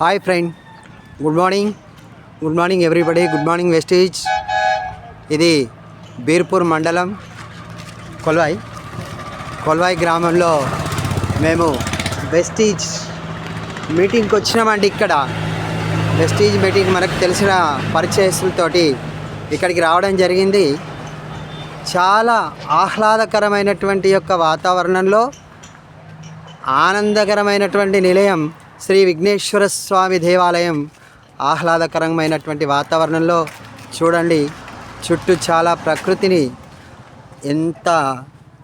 Hi friend, good morning everybody. Good morning వెస్టేజ్. ఇది బీర్పూర్ మండలం కొల్వాయి గ్రామంలో మేము వెస్టీజ్ మీటింగ్కి వచ్చినామండి. ఇక్కడ వెస్టీజ్ మీటింగ్ మనకు తెలిసిన పరిచయస్తులతోటి ఇక్కడికి రావడం జరిగింది. చాలా ఆహ్లాదకరమైనటువంటి యొక్క వాతావరణంలో ఆనందకరమైనటువంటి నిలయం శ్రీ విఘ్నేశ్వర స్వామి దేవాలయం. ఆహ్లాదకరమైనటువంటి వాతావరణంలో చూడండి, చుట్టూ చాలా ప్రకృతిని ఎంత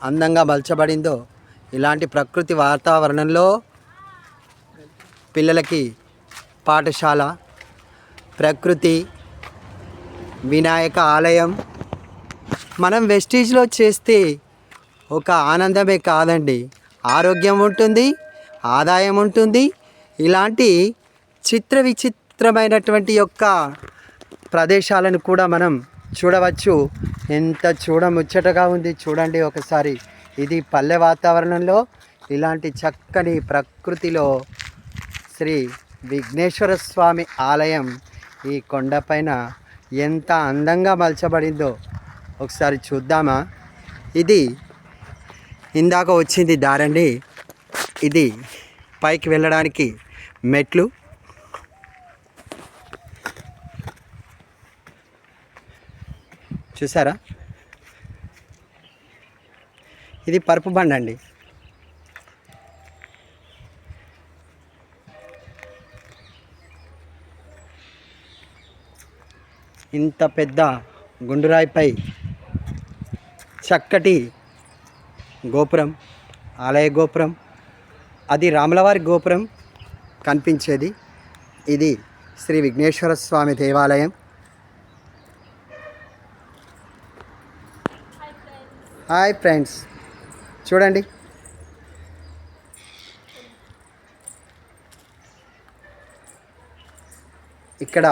అందంగా మలచబడిందో. ఇలాంటి ప్రకృతి వాతావరణంలో పిల్లలకి పాఠశాల, ప్రకృతి, వినాయక ఆలయం మనం వెస్టీజ్లో చేస్తే ఒక ఆనందమే కాదండి, ఆరోగ్యం ఉంటుంది, ఆదాయం ఉంటుంది. ఇలాంటి విచిత్రమైనటువంటి యొక్క ప్రదేశాలను కూడా మనం చూడవచ్చు. ఎంత చూడముచ్చటగా ఉంది చూడండి ఒకసారి. ఇది పల్లె వాతావరణంలో ఇలాంటి చక్కని ప్రకృతిలో శ్రీ విఘ్నేశ్వర స్వామి ఆలయం ఈ కొండపైన ఎంత అందంగా మలచబడిందో ఒకసారి చూద్దామా. ఇది ఇందాక వచ్చింది దారండి. ఇది పైకి వెళ్ళడానికి మెట్లు. చూసారా, ఇది పరుపు బండ అండి. ఇంత పెద్ద గుండురాయిపై చక్కటి గోపురం, ఆలయ గోపురం, అది రాములవారి గోపురం కనిపించేది. ఇది శ్రీ విఘ్నేశ్వర స్వామి దేవాలయం. హాయ్ ఫ్రెండ్స్, చూడండి ఇక్కడ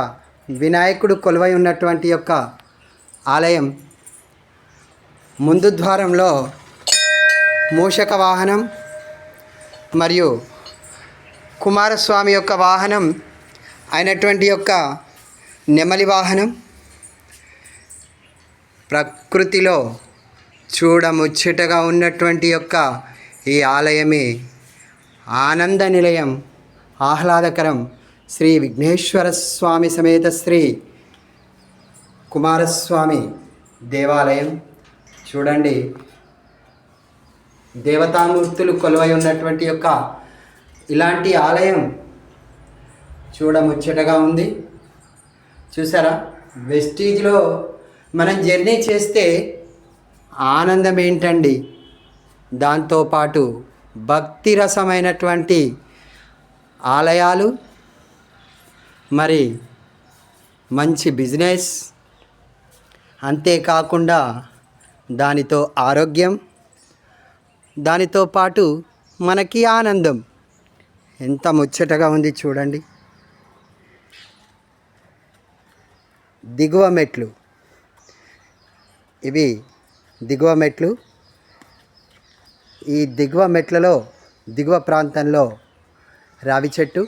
వినాయకుడు కొలువై ఉన్నటువంటి యొక్క ఆలయం ముందు ద్వారంలో మూషక వాహనం మరియు కుమారస్వామి యొక్క వాహనం అయినటువంటి యొక్క నెమలి వాహనం. ప్రకృతిలో చూడముచ్చటగా ఉన్నటువంటి యొక్క ఈ ఆలయమే ఆనంద నిలయం, ఆహ్లాదకరం. శ్రీ విఘ్నేశ్వర స్వామి సమేత శ్రీ కుమారస్వామి దేవాలయం. చూడండి, దేవతామూర్తులు కొలువై ఉన్నటువంటి యొక్క ఇలాంటి ఆలయం చూడముచ్చటగా ఉంది. చూసారా, వెస్టీజ్లో మనం జర్నీ చేస్తే ఆనందం ఏంటండి. దాంతోపాటు భక్తి రసమైనటువంటి ఆలయాలు, మరి మంచి బిజినెస్, అంతేకాకుండా దానితో ఆరోగ్యం, దానితో పాటు మనకి ఆనందం. ఎంత ముచ్చటగా ఉంది చూడండి. దిగువ మెట్లు, ఇవి దిగువ మెట్లు. ఈ దిగువ మెట్లలో దిగువ ప్రాంతంలో రావి చెట్టు,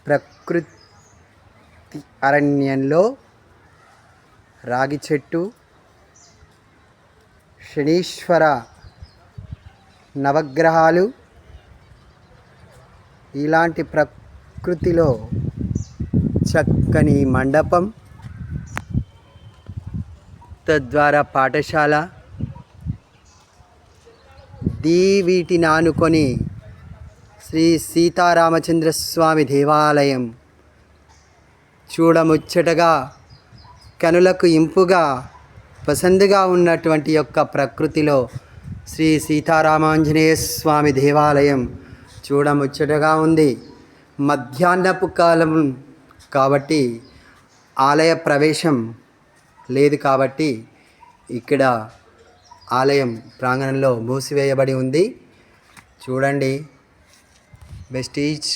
ప్రకృతి అరణ్యంలో రాగి చెట్టు, శనీశ్వర నవగ్రహాలు, ఇలాంటి ప్రకృతిలో చక్కని మండపం, తద్వారా పాఠశాల, వీటిని ఆనుకొని శ్రీ సీతారామచంద్ర స్వామి దేవాలయం. చూడముచ్చటగా, కనులకు ఇంపుగా, పసందుగా ఉన్నటువంటి యొక్క ప్రకృతిలో శ్రీ సీతారామాంజనేయ స్వామి దేవాలయం చూడముచ్చటగా ఉంది. మధ్యాహ్నపు కాలం కాబట్టి ఆలయ ప్రవేశం లేదు కాబట్టి ఇక్కడ ఆలయం ప్రాంగణంలో మూసివేయబడి ఉంది. చూడండి, వెస్టీజ్